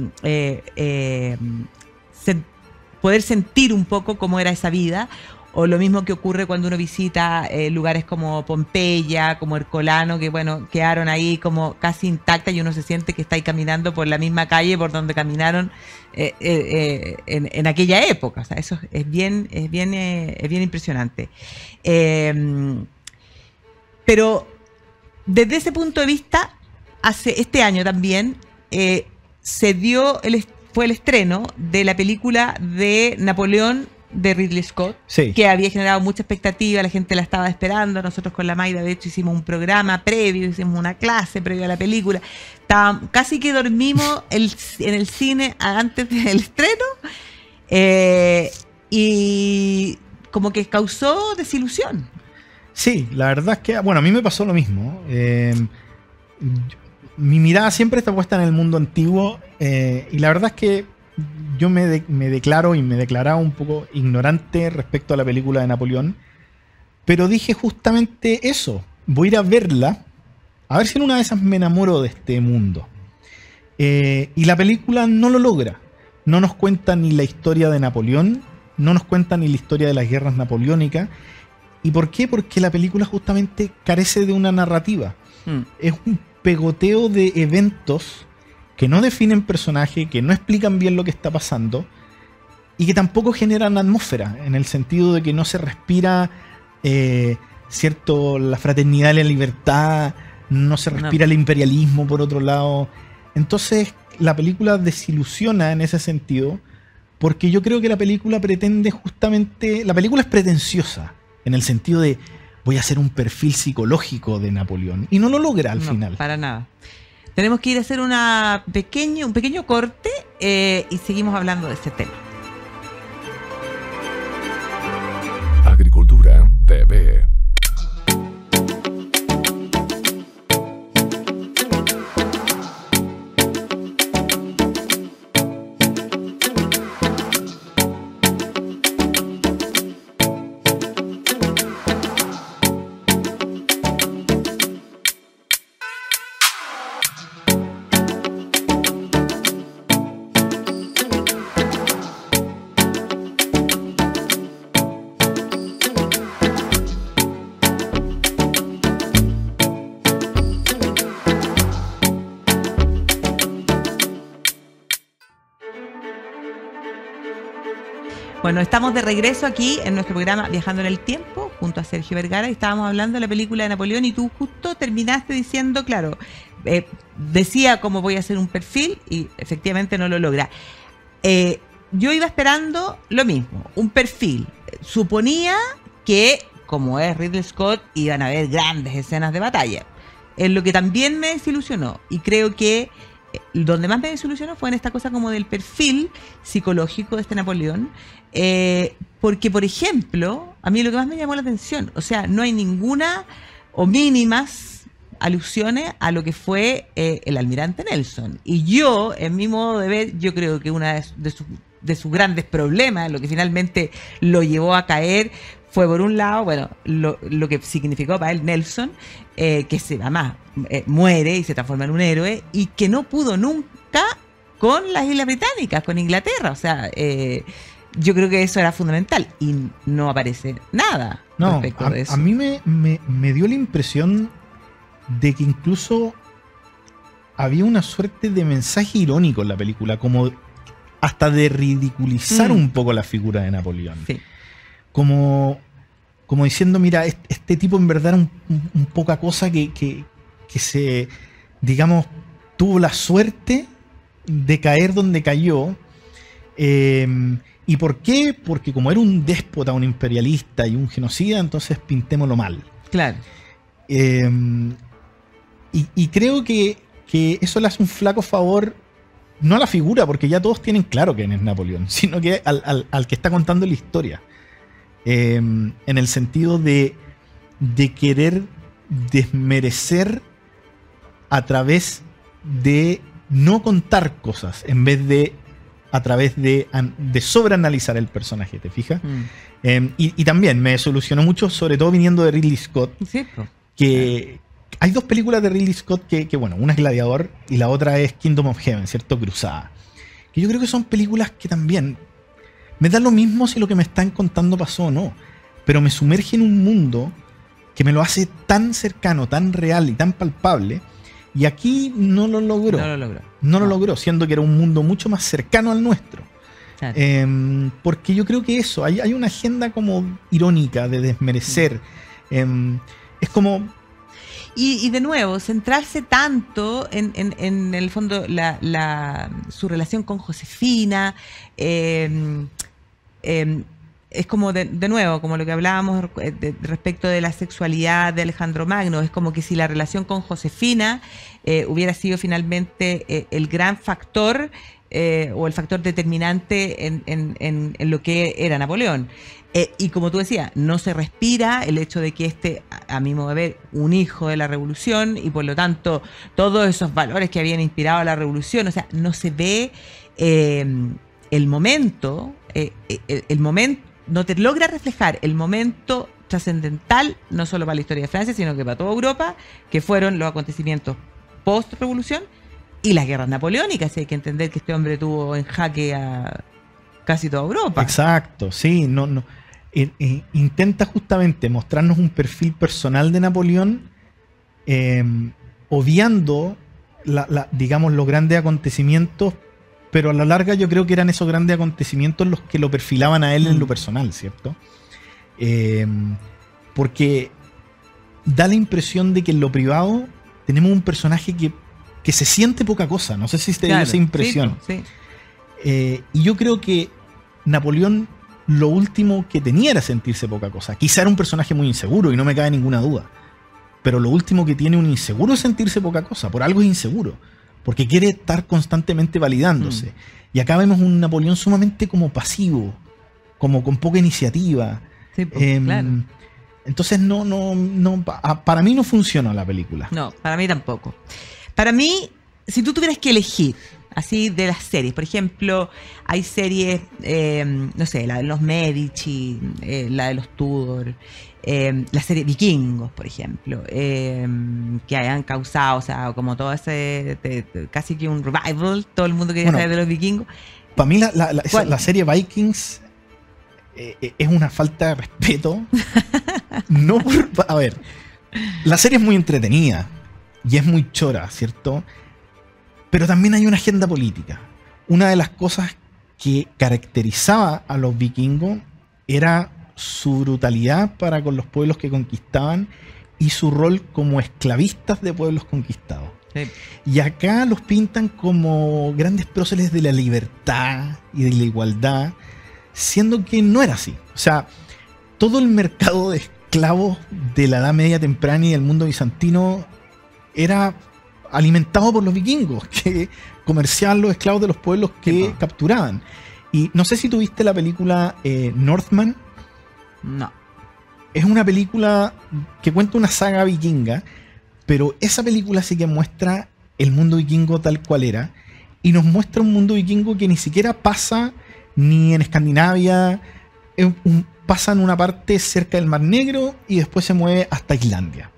poder sentir un poco cómo era esa vida. O lo mismo que ocurre cuando uno visita lugares como Pompeya, como Herculano, que bueno, quedaron ahí como casi intactas y uno se siente que está ahí caminando por la misma calle por donde caminaron en aquella época. O sea, eso es bien impresionante. Pero desde ese punto de vista, este año también fue el estreno de la película de Napoleón de Ridley Scott, sí, que había generado mucha expectativa, la gente la estaba esperando. Nosotros con la Maida, de hecho, hicimos un programa previo, hicimos una clase previo a la película. Casi que dormimos en el cine antes del estreno, y como que causó desilusión. Sí, la verdad es que, bueno, a mí me pasó lo mismo. Mi mirada siempre está puesta en el mundo antiguo, y la verdad es que yo me declaro y me declaraba un poco ignorante respecto a la película de Napoleón, Pero dije justamente eso, voy a ir a verla, a ver si en una de esas me enamoro de este mundo. Y la película no lo logra. No nos cuenta ni la historia de Napoleón, no nos cuenta ni la historia de las guerras napoleónicas. ¿Y por qué? Porque la película justamente carece de una narrativa. Es un pegoteo de eventos que no definen personaje, que no explican bien lo que está pasando y que tampoco generan atmósfera, en el sentido de que no se respira cierto, la fraternidad y la libertad, no se respira el imperialismo por otro lado. Entonces la película desilusiona en ese sentido, porque yo creo que la película pretende justamente, la película es pretenciosa en el sentido de voy a hacer un perfil psicológico de Napoleón, y no lo logra al final. Para nada. Tenemos que ir a hacer un pequeño corte y seguimos hablando de este tema. Agricultura TV. Bueno, estamos de regreso aquí en nuestro programa Viajando en el Tiempo, junto a Sergio Vergara, y estábamos hablando de la película de Napoleón, y tú justo terminaste diciendo, claro, decía cómo voy a hacer un perfil, y efectivamente no lo logra. Yo iba esperando lo mismo, un perfil. Suponía que, como es Ridley Scott, iban a haber grandes escenas de batalla. Es lo que también me desilusionó, y creo que donde más me desilusionó fue en esta cosa como del perfil psicológico de este Napoleón, porque, por ejemplo, a mí lo que más me llamó la atención, o sea, no hay ninguna o mínimas alusiones a lo que fue el almirante Nelson. Y yo, en mi modo de ver, yo creo que una de sus grandes problemas, lo que finalmente lo llevó a caer, fue por un lado, bueno, lo que significó para él Nelson, que además muere y se transforma en un héroe, y que no pudo nunca con las Islas Británicas, con Inglaterra. O sea, yo creo que eso era fundamental, y no aparece nada respecto de eso. A mí me dio la impresión de que incluso había una suerte de mensaje irónico en la película, como hasta de ridiculizar un poco la figura de Napoleón. Sí. Como diciendo, mira, este tipo en verdad era un poca cosa que se, digamos, tuvo la suerte de caer donde cayó. ¿Y por qué? Porque como era un déspota, un imperialista y un genocida, entonces pintémoslo mal. Claro. Y creo que eso le hace un flaco favor, no a la figura, porque ya todos tienen claro quién es Napoleón, sino que al que está contando la historia. En el sentido de querer desmerecer a través de no contar cosas, en vez de a través de sobreanalizar el personaje, ¿te fijas? Y también me desilusionó mucho, sobre todo viniendo de Ridley Scott, Sí, que hay dos películas de Ridley Scott que, bueno, una es Gladiador y la otra es Kingdom of Heaven, ¿cierto? Cruzada. Que yo creo que son películas que también me da lo mismo si lo que me están contando pasó o no, pero me sumerge en un mundo que me lo hace tan cercano, tan real y tan palpable, y aquí no lo logró. No lo logró, siendo que era un mundo mucho más cercano al nuestro. Claro. Porque yo creo que eso, hay una agenda como irónica de desmerecer. Es como... Y de nuevo, centrarse tanto en el fondo su relación con Josefina, es como de nuevo, como lo que hablábamos respecto de la sexualidad de Alejandro Magno. Es como que si la relación con Josefina hubiera sido finalmente el gran factor o el factor determinante en lo que era Napoleón. Y como tú decías, no se respira el hecho de que a mi modo de ver, un hijo de la revolución, y por lo tanto todos esos valores que habían inspirado a la revolución, o sea, no se ve el momento, no te logra reflejar el momento trascendental, no solo para la historia de Francia, sino que para toda Europa, que fueron los acontecimientos post-revolución y las guerras napoleónicas. Hay que entender que este hombre tuvo en jaque a casi toda Europa. Exacto, sí, no. Intenta justamente mostrarnos un perfil personal de Napoleón, obviando digamos, los grandes acontecimientos, pero a la larga yo creo que eran esos grandes acontecimientos los que lo perfilaban a él en lo personal, ¿cierto? Porque da la impresión de que en lo privado tenemos un personaje que se siente poca cosa. No sé si te dio esa impresión. Sí. Y yo creo que Napoleón lo último que tenía era sentirse poca cosa. Quizá era un personaje muy inseguro y no me cabe ninguna duda. Pero lo último que tiene un inseguro es sentirse poca cosa. Por algo es inseguro. Porque quiere estar constantemente validándose. Y acá vemos un Napoleón sumamente como pasivo, como con poca iniciativa. Sí, claro. Entonces para mí no funcionó la película. No, para mí tampoco. Para mí, si tú tuvieras que elegir así de las series, por ejemplo, hay series, no sé, la de los Medici, la de los Tudor, la serie Vikingos, por ejemplo, que hayan causado, o sea, como todo ese, casi que un revival, todo el mundo quería saber de los vikingos. Para mí la serie Vikings es una falta de respeto. A ver, la serie es muy entretenida y es muy chora, ¿cierto? Pero también hay una agenda política. Una de las cosas que caracterizaba a los vikingos era su brutalidad para con los pueblos que conquistaban y su rol como esclavistas de pueblos conquistados. Sí. Y acá los pintan como grandes próceres de la libertad y de la igualdad, siendo que no era así. O sea, todo el mercado de esclavos de la Edad Media temprana y del mundo bizantino era alimentado por los vikingos, que comerciaban los esclavos de los pueblos que capturaban. Y no sé si tuviste la película Northman. No. Es una película que cuenta una saga vikinga, pero esa película sí que muestra el mundo vikingo tal cual era, y nos muestra un mundo vikingo que ni siquiera pasa ni en Escandinavia, pasa en una parte cerca del Mar Negro y después se mueve hasta Islandia.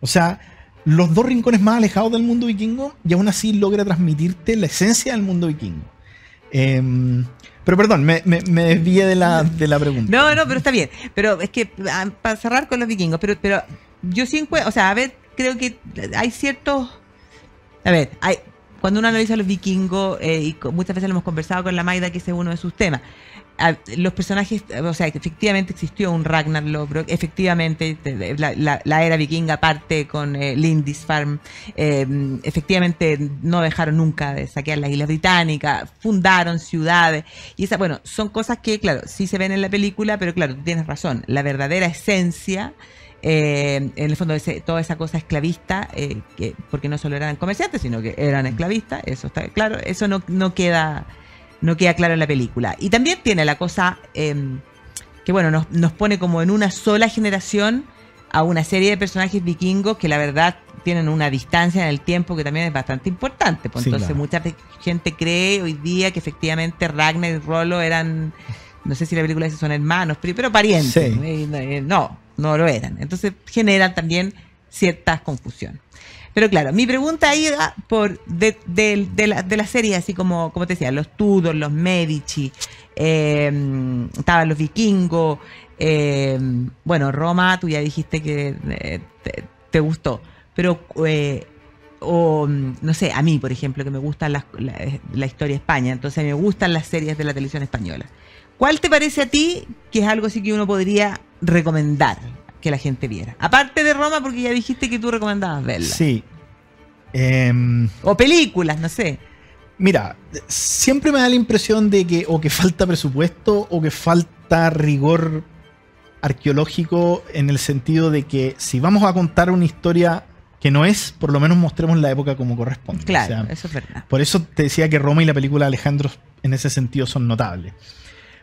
O sea, los dos rincones más alejados del mundo vikingo, y aún así logra transmitirte la esencia del mundo vikingo. Pero perdón, me desvié de la pregunta. No, pero está bien. Pero es que para cerrar con los vikingos, pero yo sí encuentro, o sea, a ver, creo que hay ciertos... A ver, cuando uno analiza a los vikingos, y muchas veces lo hemos conversado con la Maida, que ese es uno de sus temas, los personajes, o sea, que efectivamente existió un Ragnar Lothbrok, efectivamente la era vikinga parte con Lindisfarne, efectivamente no dejaron nunca de saquear las Islas Británicas, fundaron ciudades, y bueno, son cosas que, claro, sí se ven en la película, pero claro, tú tienes razón, la verdadera esencia, en el fondo, toda esa cosa esclavista, porque no solo eran comerciantes, sino que eran esclavistas, eso está claro, eso no queda claro en la película. Y también tiene la cosa que, bueno, nos pone como en una sola generación a una serie de personajes vikingos que la verdad tienen una distancia en el tiempo que también es bastante importante. Pues, sí, entonces, claro, mucha gente cree hoy día que efectivamente Ragnar y Rollo eran, no sé si la película dice son hermanos, pero parientes. Sí. No lo eran. Entonces generan también ciertas confusiones. Pero claro, mi pregunta ahí va por de la serie, así como te decía, los Tudor, los Medici, estaban los vikingos, bueno, Roma, tú ya dijiste que te gustó, pero no sé, a mí, por ejemplo, que me gusta la historia de España, entonces me gustan las series de la televisión española. ¿Cuál te parece a ti que es algo así que uno podría recomendar que la gente viera? Aparte de Roma, porque ya dijiste que tú recomendabas verla. Sí. O películas, no sé. Mira, siempre me da la impresión de que o que falta presupuesto o que falta rigor arqueológico, en el sentido de que si vamos a contar una historia que no es, por lo menos mostremos la época como corresponde. Claro, o sea, eso es verdad. Por eso te decía que Roma y la película de Alejandro en ese sentido son notables.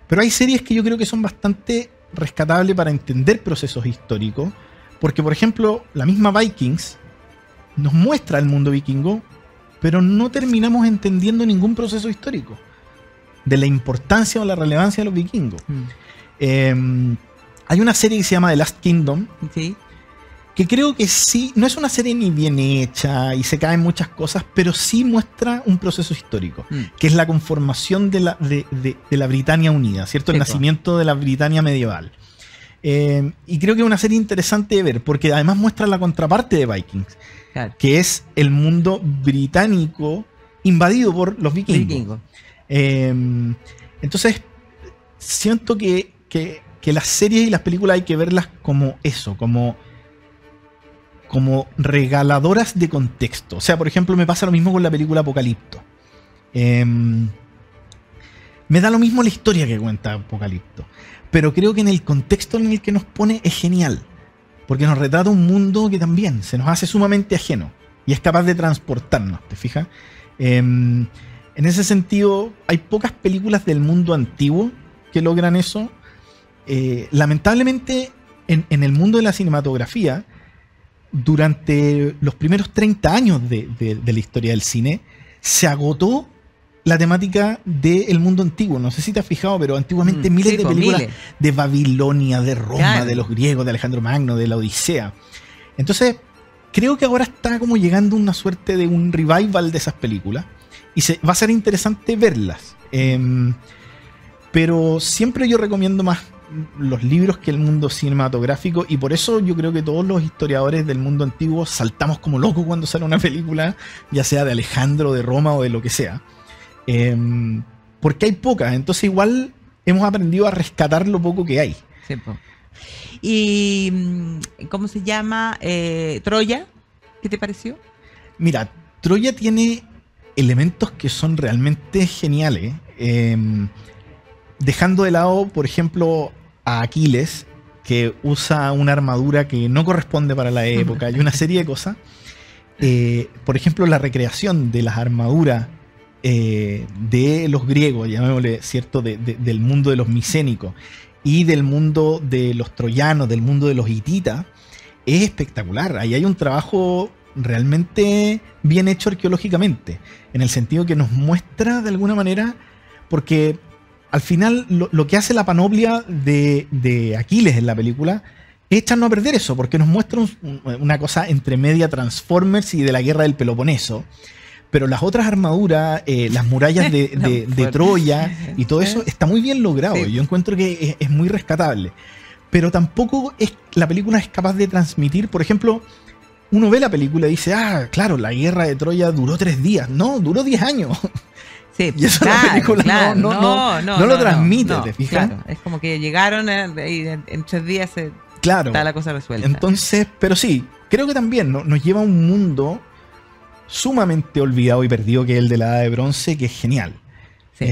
Pero hay series que yo creo que son bastante rescatables para entender procesos históricos, porque por ejemplo la misma Vikings nos muestra el mundo vikingo, pero no terminamos entendiendo ningún proceso histórico de la importancia o la relevancia de los vikingos. Hay una serie que se llama The Last Kingdom, Sí. que creo que sí, no es una serie ni bien hecha y se caen muchas cosas, pero sí muestra un proceso histórico, que es la conformación de la Britania unida, ¿cierto? El Sí, nacimiento de la Britania medieval. Y creo que es una serie interesante de ver, porque además muestra la contraparte de Vikings, Claro. que es el mundo británico invadido por los vikingos. Entonces, siento que las series y las películas hay que verlas como eso, como regaladoras de contexto. O sea, por ejemplo, me pasa lo mismo con la película Apocalipto. Me da lo mismo la historia que cuenta Apocalipto, pero creo que en el contexto en el que nos pone es genial, porque nos retrata un mundo que también se nos hace sumamente ajeno y es capaz de transportarnos, ¿te fijas? En ese sentido, hay pocas películas del mundo antiguo que logran eso. Lamentablemente, en el mundo de la cinematografía, durante los primeros 30 años de la historia del cine, se agotó la temática del mundo antiguo. No sé si te has fijado, pero antiguamente miles de películas de Babilonia, de Roma, de los griegos, de Alejandro Magno, de la Odisea. Entonces, creo que ahora está como llegando una suerte de un revival de esas películas y va a ser interesante verlas. Pero siempre yo recomiendo más los libros que el mundo cinematográfico, y por eso yo creo que todos los historiadores del mundo antiguo saltamos como locos cuando sale una película, ya sea de Alejandro, de Roma o de lo que sea, porque hay pocas. Entonces igual hemos aprendido a rescatar lo poco que hay. Sí, po. Y ¿cómo se llama? Troya, ¿qué te pareció? Mira, Troya tiene elementos que son realmente geniales, dejando de lado, por ejemplo, a Aquiles, que usa una armadura que no corresponde para la época, y una serie de cosas. Por ejemplo, la recreación de las armaduras de los griegos, llamémosle, ¿cierto? Del mundo de los micénicos y del mundo de los troyanos, del mundo de los hititas, es espectacular. Ahí hay un trabajo realmente bien hecho arqueológicamente, en el sentido que nos muestra de alguna manera, porque al final lo que hace la panoplia de Aquiles en la película es echarnos a perder eso, porque nos muestra una cosa entre media Transformers y de la guerra del Peloponeso. Pero las otras armaduras, las murallas de Troya y todo eso está muy bien logrado. Sí. Yo encuentro que es muy rescatable. Pero tampoco la película es capaz de transmitir, por ejemplo, uno ve la película y dice, claro, la guerra de Troya duró 3 días. No, duró 10 años. Sí, y eso la película no lo transmite, ¿te fijas? Claro, es como que llegaron y en 3 días está la cosa resuelta. Entonces, pero sí, creo que también nos lleva a un mundo sumamente olvidado y perdido, que es el de la Edad de Bronce, que es genial. Sí.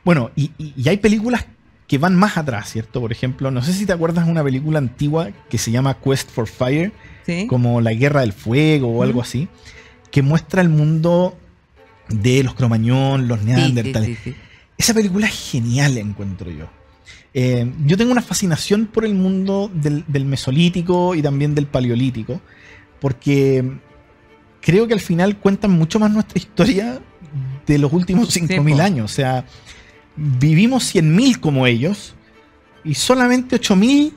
Bueno, y hay películas que van más atrás, ¿cierto? Por ejemplo, no sé si te acuerdas de una película antigua que se llama Quest for Fire, ¿sí? Como La Guerra del Fuego o algo así, que muestra el mundo de los Cromañón, los Neandertales. Sí. Esa película es genial, encuentro yo. Yo tengo una fascinación por el mundo del Mesolítico y también del Paleolítico, porque creo que al final cuentan mucho más nuestra historia de los últimos 5.000 años. O sea, vivimos 100.000 como ellos y solamente 8.000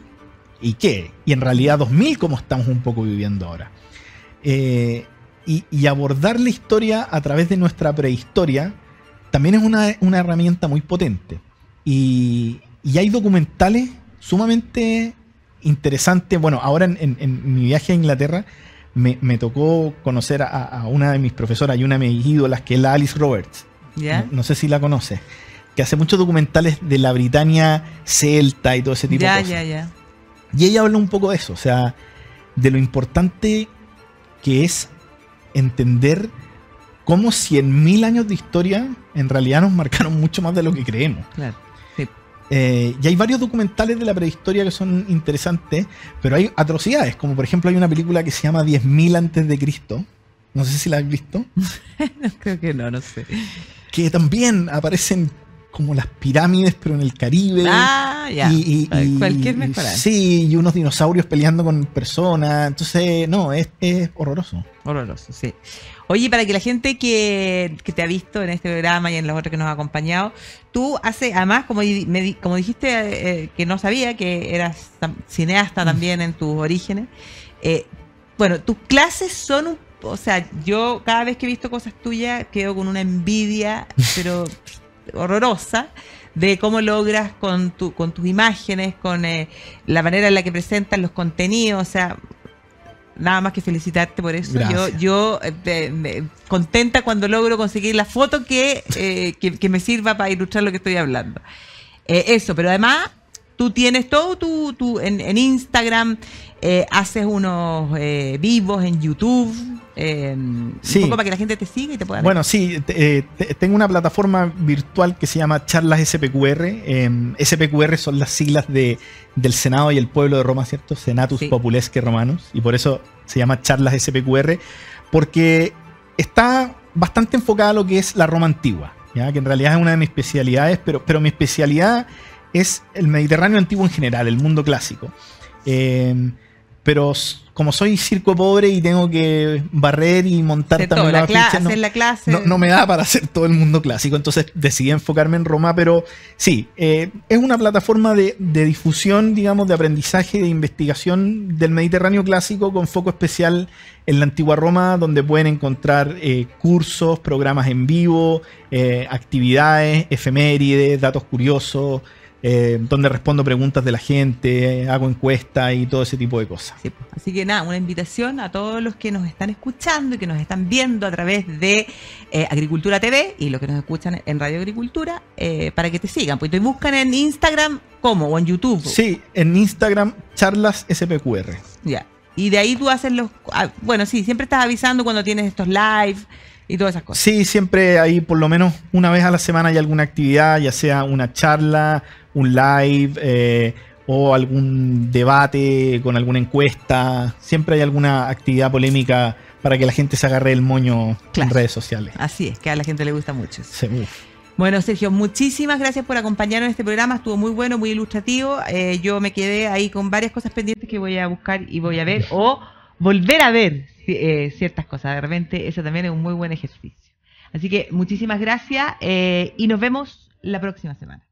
¿y qué? Y en realidad 2.000 como estamos un poco viviendo ahora. Y abordar la historia a través de nuestra prehistoria también es una herramienta muy potente. Y hay documentales sumamente interesantes. Bueno, ahora en mi viaje a Inglaterra me tocó conocer a una de mis profesoras y una de mis ídolas, que es la Alice Roberts. ¿Ya? No sé si la conoces. Que hace muchos documentales de la Britania celta y todo ese tipo de cosas. Y ella habla un poco de eso, o sea, de lo importante que es entender cómo 100.000 años de historia en realidad nos marcaron mucho más de lo que creemos. Claro. Sí. Y hay varios documentales de la prehistoria que son interesantes, pero hay atrocidades, como por ejemplo hay una película que se llama 10.000 antes de Cristo. No sé si la has visto. Creo que no sé. Que también aparecen como las pirámides, pero en el Caribe. Ah, ya. Cualquier mejorada. Sí, y unos dinosaurios peleando con personas. Entonces, no, es horroroso. Horroroso, sí. Oye, para que la gente que te ha visto en este programa y en los otros que nos ha acompañado, tú haces, además, como dijiste, que no sabía que eras cineasta también en tus orígenes. Bueno, tus clases son o sea, yo cada vez que he visto cosas tuyas quedo con una envidia, pero horrorosa, de cómo logras con tus imágenes, con la manera en la que presentas los contenidos. O sea, nada más que felicitarte por eso. Gracias. Yo contenta cuando logro conseguir la foto que me sirva para ilustrar lo que estoy hablando. Eso, pero además tú tienes todo en Instagram, haces unos vivos en YouTube, Sí. un poco para que la gente te siga y te pueda ver. Bueno, sí, tengo una plataforma virtual que se llama Charlas SPQR. SPQR son las siglas del Senado y el pueblo de Roma, ¿cierto? Senatus Sí. Populesque Romanus. Y por eso se llama Charlas SPQR, porque está bastante enfocada a lo que es la Roma antigua, ¿ya? Que en realidad es una de mis especialidades, pero mi especialidad es el Mediterráneo antiguo en general, el mundo clásico. Pero como soy circo pobre y tengo que barrer y montar Hacer también todo, los afiches, hacer la clase. no me da para hacer todo el mundo clásico, entonces decidí enfocarme en Roma, pero sí, es una plataforma de difusión, digamos, de aprendizaje, de investigación del Mediterráneo clásico con foco especial en la antigua Roma, donde pueden encontrar cursos, programas en vivo, actividades, efemérides, datos curiosos, donde respondo preguntas de la gente, hago encuestas y todo ese tipo de cosas. Sí, pues. Así que nada, una invitación a todos los que nos están escuchando y que nos están viendo a través de Agricultura TV y los que nos escuchan en Radio Agricultura, para que te sigan. Pues te buscan en Instagram, ¿cómo? O en YouTube. Sí, en Instagram, Charlas SPQR. Ya. Y de ahí tú haces bueno, sí, siempre estás avisando cuando tienes estos live y todas esas cosas. Sí, siempre hay por lo menos una vez a la semana hay alguna actividad, ya sea una charla, un live o algún debate con alguna encuesta. Siempre hay alguna actividad polémica para que la gente se agarre el moño Claro. en redes sociales. Así es, que a la gente le gusta mucho eso. Sí, uf. Bueno, Sergio, muchísimas gracias por acompañarnos en este programa. Estuvo muy bueno, muy ilustrativo. Yo me quedé ahí con varias cosas pendientes que voy a buscar y voy a ver o volver a ver ciertas cosas. De repente eso también es un muy buen ejercicio. Así que muchísimas gracias y nos vemos la próxima semana.